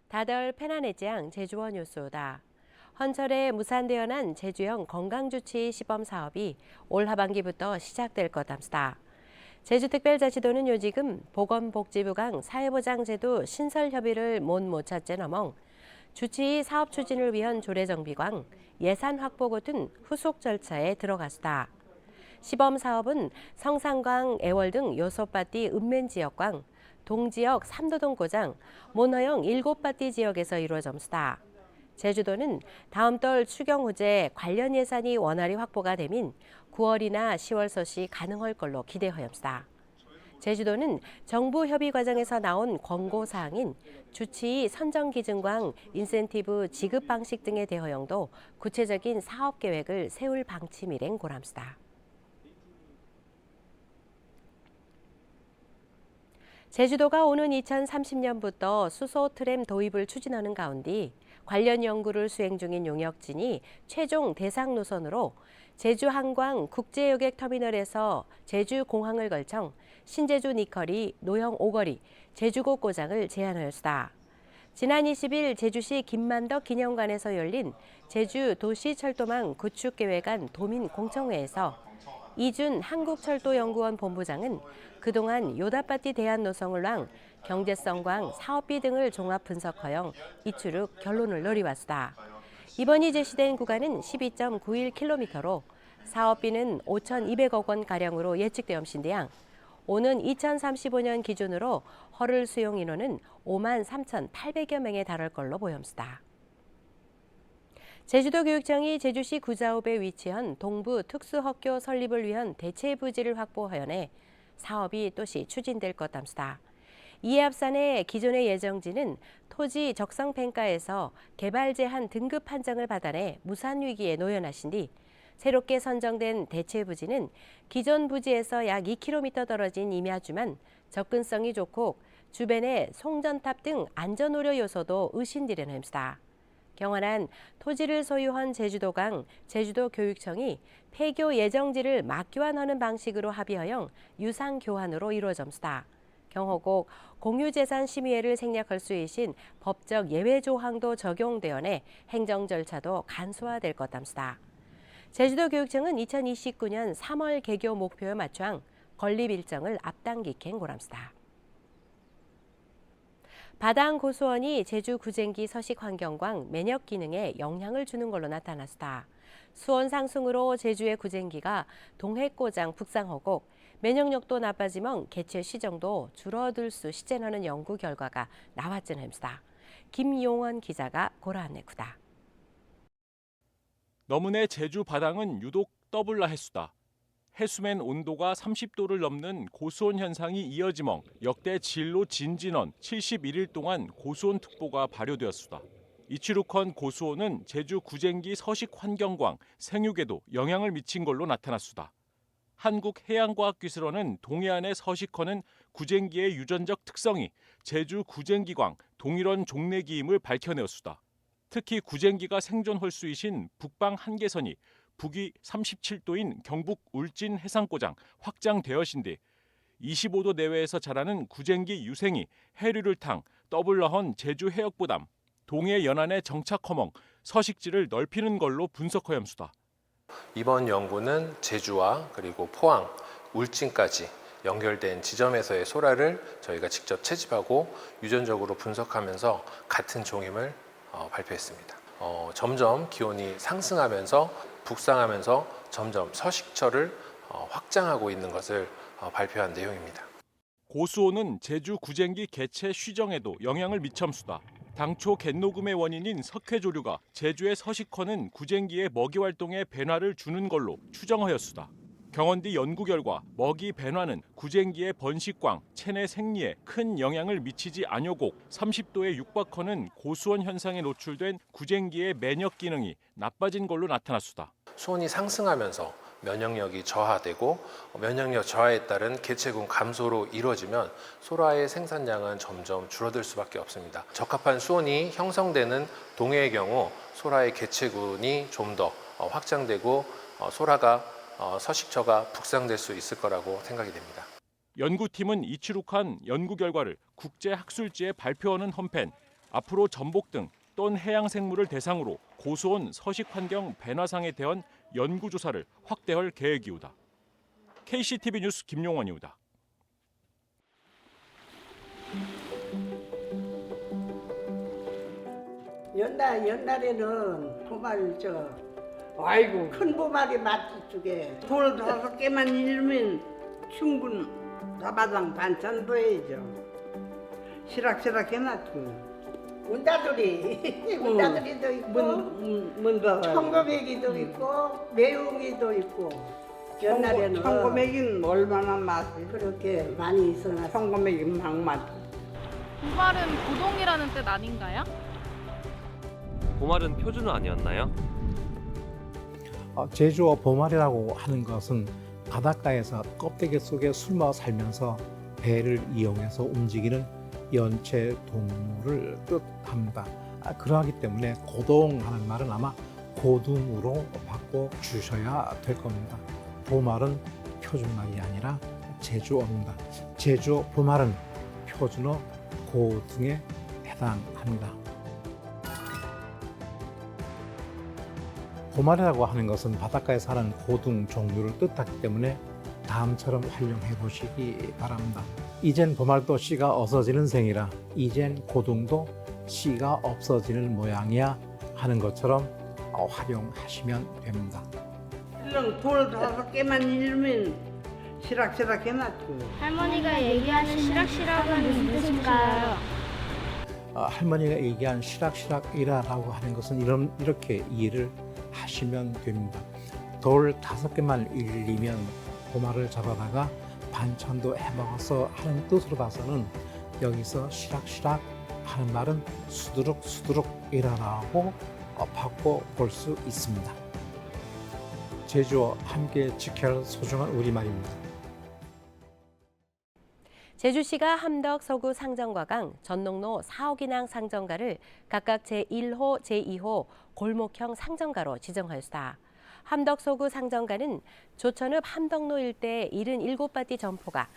다덜 페나네지앙 제주원 요소다. 헌철에 무산되어난 제주형 건강주치 시범 사업이 올 하반기부터 시작될 것답니다. 제주특별자치도는 요지금 보건복지부강 사회보장제도 신설 협의를 못 찾제 너멍 주치 사업 추진을 위한 조례정비광 예산 확보 같은 후속 절차에 들어갔다. 시범 사업은 성산광, 애월 등 요소바띠 읍면 지역광, 동지역 삼도동고장, 몬허영 7바띠 지역에서 이루어졌다. 제주도는 다음 달 추경 후제 관련 예산이 원활히 확보가 되면 9월이나 10월 서시 가능할 걸로 기대하였다. 제주도는 정부 협의 과정에서 나온 권고 사항인 주치 선정 기준과 인센티브 지급 방식 등에 대하여도 구체적인 사업 계획을 세울 방침 일행 고람수다. 제주도가 오는 2030년부터 수소 트램 도입을 추진하는 가운데 관련 연구를 수행 중인 용역진이 최종 대상 노선으로 제주 한광 국제여객터미널에서 제주 공항을 걸쳐 신제주 니커리, 노영 오거리, 제주곡 고장을 제안하였다. 지난 20일 제주시 김만덕 기념관에서 열린 제주 도시철도망 구축계획안 도민공청회에서 이준 한국철도연구원 본부장은 그동안 요다바띠 대안 노선을 랑 경제성과 사업비 등을 종합 분석하여 이추륵 결론을 내려왔다. 이번이 제시된 구간은 12.91km로 사업비는 5,200억 원가량으로 예측되었는데요. 오는 2035년 기준으로 허를 수용 인원은 5만 3,800여 명에 달할 걸로 보입니다. 제주도 교육청이 제주시 구자읍에 위치한 동부 특수학교 설립을 위한 대체 부지를 확보하여내 사업이 또시 추진될 것답니다. 이에 앞산에 기존의 예정지는 토지 적성 평가에서 개발 제한 등급 판정을 받아내 무산 위기에 놓여나신 뒤 새롭게 선정된 대체 부지는 기존 부지에서 약 2km 떨어진 임야주만 접근성이 좋고 주변에 송전탑 등 안전 우려 요소도 의심되려는 합니다. 경환한 토지를 소유한 제주도강, 제주도교육청이 폐교 예정지를 막교환하는 방식으로 합의하여 유상 교환으로 이루어졌습니다. 경호국 공유재산 심의회를 생략할 수 있인 법적 예외 조항도 적용되어내 행정 절차도 간소화될 것답니다. 제주도교육청은 2029년 3월 개교 목표에 맞춰 건립 일정을 앞당기캔 고랍니다. 바당 고수원이 제주 구쟁기 서식 환경과 면역 기능에 영향을 주는 걸로 나타났다. 수온 상승으로 제주의 구쟁기가 동해꼬장 북상하고 면역력도 나빠지면 개체 시정도 줄어들 수 시젠하는 연구 결과가 나왔지는 합니다. 김용원 기자가 고라안내구다. 너문의 제주 바당은 유독 떠블라 해수다. 해수면 온도가 30도를 넘는 고수온 현상이 이어지멍 역대 진로 진진원 71일 동안 고수온 특보가 발효되었수다. 이치루컨 고수온은 제주 구쟁기 서식 환경광 생육에도 영향을 미친 걸로 나타났수다. 한국해양과학기술원은 동해안의 서식허는 구쟁기의 유전적 특성이 제주 구쟁기광 동일원 종래기임을 밝혀내었수다. 특히 구쟁기가 생존할 수 있인 북방 한계선이 북위 37도인 경북 울진 해상고장 확장되어신뒤 25도 내외에서 자라는 구쟁기 유생이 해류를 탕 떠블러헌 제주 해역보담 동해 연안의 정착허멍 서식지를 넓히는 걸로 분석하염수다. 이번 연구는 제주와 그리고 포항, 울진까지 연결된 지점에서의 소라를 저희가 직접 채집하고 유전적으로 분석하면서 같은 종임을 발표했습니다. 점점 기온이 상승하면서 북상하면서 점점 서식처를 확장하고 있는 것을 발표한 내용입니다. 고수온은 제주 구쟁기 개체 쉬정에도 영향을 미첨수다. 당초 갯녹음의 원인인 석회조류가 제주의 서식허는 구쟁기의 먹이 활동에 변화를 주는 걸로 추정하였수다. 경원디 연구 결과 먹이 변화는 구쟁기의 번식광, 체내 생리에 큰 영향을 미치지 아니오고 30도에 육박허는 고수온 현상에 노출된 구쟁기의 면역 기능이 나빠진 걸로 나타났수다. 수온이 상승하면서 면역력이 저하되고 면역력 저하에 따른 개체군 감소로 이루어지면 소라의 생산량은 점점 줄어들 수밖에 없습니다. 적합한 수온이 형성되는 동해의 경우 소라의 개체군이 좀 더 확장되고 소라가 서식처가 북상될 수 있을 거라고 생각이 됩니다. 연구팀은 이치룩한 연구 결과를 국제학술지에 발표하는 한편 앞으로 전복 등 떤 해양 생물을 대상으로 고수온 서식 환경 변화상에 대한 연구 조사를 확대할 계획이오다. KCTV 뉴스 김용원이오다. 옛날에는 보말 아이고 큰 보말이 맞지 쪽에 돌 5개만 잃으면 충분 다바당 반찬도 해야죠. 시락시락 해놨고 문다들이도 있고 문다 청고배기도 있고 매웅이도 있고 옛날에는 청고맥인 얼마나 맛이 그렇게 많이 있어놨어. 청고맥인 막맛. 보말은 고동이라는 뜻 아닌가요? 보말은 표준어 아니었나요? 제주어 보말이라고 하는 것은 바닷가에서 껍데기 속에 숨어 살면서 배를 이용해서 움직이는 연체 동물을 뜻합니다. 그러하기 때문에 고동하는 말은 아마 고둥으로 바꿔 주셔야 될 겁니다. 보말은 표준말이 아니라 제주어입니다. 제주어 보말은 표준어 고등에 해당합니다. 보말이라고 하는 것은 바닷가에 사는 고둥 종류를 뜻하기 때문에 다음처럼 활용해 보시기 바랍니다. 이젠 보말도 씨가 없어지는 생이라 이젠 고둥도 씨가 없어지는 모양이야 하는 것처럼 활용하시면 됩니다. 일렁 돌 5개만 잃으면 시락시락 해놨고 할머니가 얘기하는 시락시락은 무슨 뜻인가요? 할머니가 얘기한 시락시락이라고 하는 것은 이렇게 이해를 하시면 됩니다. 돌 5개만 잃리면 보말을 잡아다가 반찬도 해먹어서 하는 뜻으로 봐서는 여기서 시락시락 하는 말은 수두룩수두룩이라고 바꿔 볼 수 있습니다. 제주어 함께 지켜야 할 소중한 우리말입니다. 제주시가 함덕 서구 상정과강, 전농로 사옥인항 상정가를 각각 제1호, 제2호 골목형 상정가로 지정하였다. 함덕 서구 상정가는 조천읍 함덕로 일대 77바티 점포가,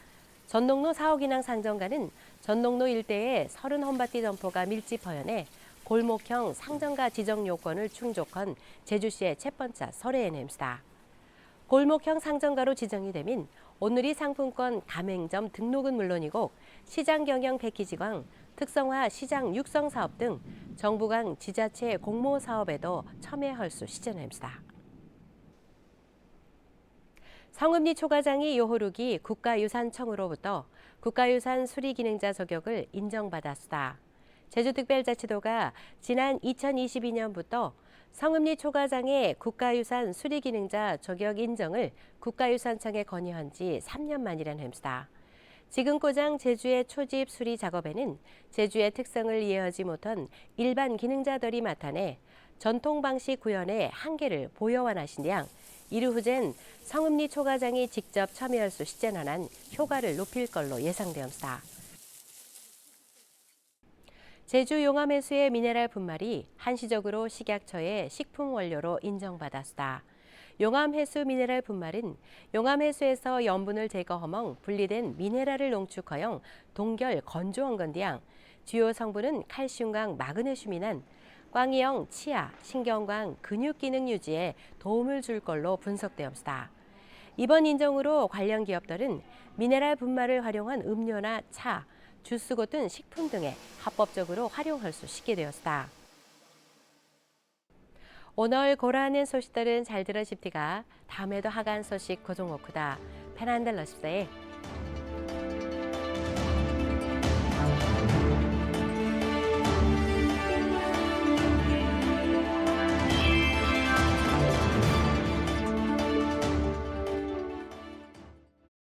전농로 사옥인항 상정가는 전농로 일대에 30헌바티 점포가 밀집허연해 골목형 상정가 지정 요건을 충족한 제주시의 첫 번째 설해에냄시다. 골목형 상정가로 지정이 되면 오늘이 상품권 가맹점 등록은 물론이고 시장 경영 패키지광, 특성화 시장 육성 사업 등 정부광 지자체 공모 사업에도 참여할 수 시전합니다. 성읍리 초가장이 요호루기 국가유산청으로부터 국가유산 수리기능자 자격을 인정받았다. 제주특별자치도가 지난 2022년부터 성읍리 초가장의 국가유산 수리기능자 자격 인정을 국가유산청에 건의한 지 3년 만이라는 햄스다. 지금 고장 제주의 초집 수리 작업에는 제주의 특성을 이해하지 못한 일반 기능자들이 나타내 전통 방식 구현의 한계를 보여완하신 양 이르 후젠 성읍리 초가장이 직접 참여할 수 시전하는 효과를 높일 걸로 예상되었다. 제주 용암해수의 미네랄 분말이 한시적으로 식약처의 식품 원료로 인정받았다. 용암해수 미네랄 분말은 용암해수에서 염분을 제거하멍 분리된 미네랄을 농축하여 동결 건조한 주요 성분은 칼슘과 마그네슘이난 꽝이형 치아, 신경광, 근육 기능 유지에 도움을 줄 걸로 분석되었다. 이번 인정으로 관련 기업들은 미네랄 분말을 활용한 음료나 차, 주스 같은 식품 등에 합법적으로 활용할 수 있게 되었다. 오늘 고라하는 소식들은 잘 들으십디가 다음에도 하간 소식 고정오크다. 편안들 러십세.